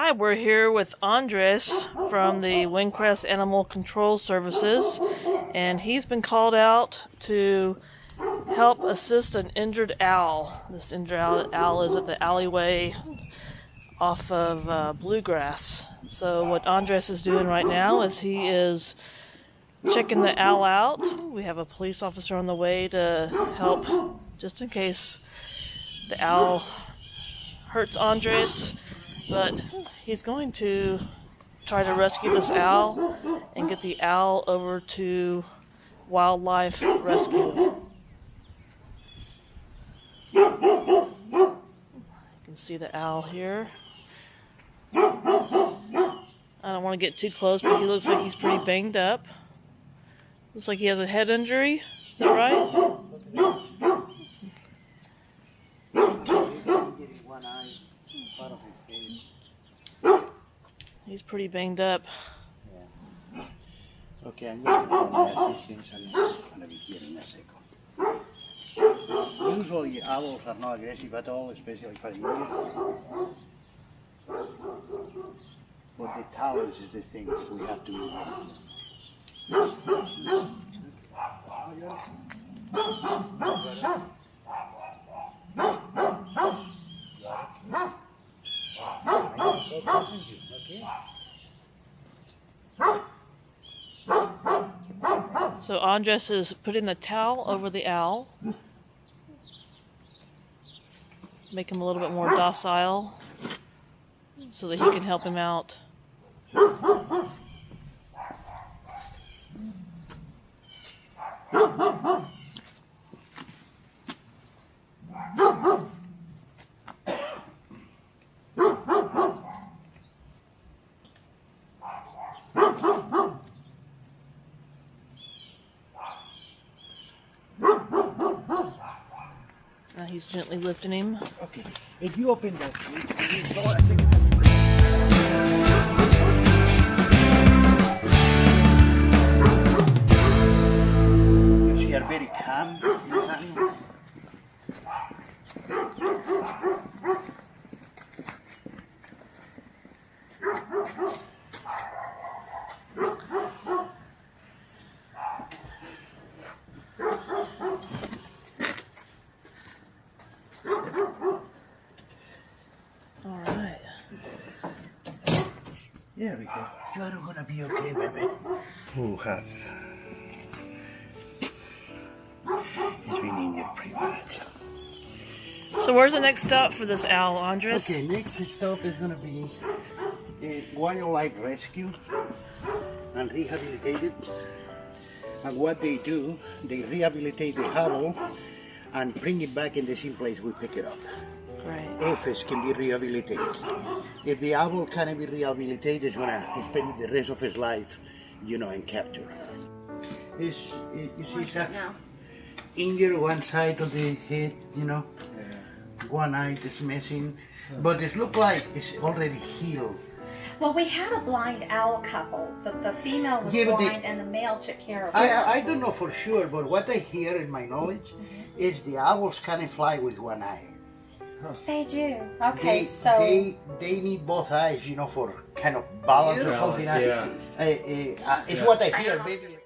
Hi, we're here with Andres from the Windcrest Animal Control Services, and he's been called out to help assist an injured owl. This injured owl is at the alleyway off of Bluegrass. So what Andres is doing right now is he is checking the owl out. We have a police officer on the way to help just in case the owl hurts Andres, but he's going to try to rescue this owl and get the owl over to wildlife rescue. You can see the owl here. I don't want to get too close, but he looks like he's pretty banged up. Looks like he has a head injury. Is that right? He's pretty banged up. Yeah. Okay, I'm going to put my assistance and it's going to be here in a second. Usually owls are not aggressive at all, especially for India. But the talons is the thing that we have to move on. So Andres is putting the towel over the owl. Make him a little bit more docile so that he can help him out. Now he's gently lifting him. Okay, if you open that, you see, are very calm in this animal. There we go. You're gonna be okay, baby. Who have? He's been injured pretty much. So where's the next stop for this owl, Andres? Okay, next stop is gonna be wildlife rescue and rehabilitated. And what they do, they rehabilitate the owl and bring it back in the same place we pick it up. Right. Aphids can be rehabilitated. If the owl cannot be rehabilitated, it's gonna spend the rest of his life, in capture. You see that injured one side of the head, one eye is missing, but it looks like it's already healed. Well, we had a blind owl couple. The female was blind and the male took care of her. I don't know for sure, but what I hear in my knowledge is the owls can't fly with one eye. They do. Okay, they need both eyes, for kind of balance or something. Yeah. It's what I hear, baby.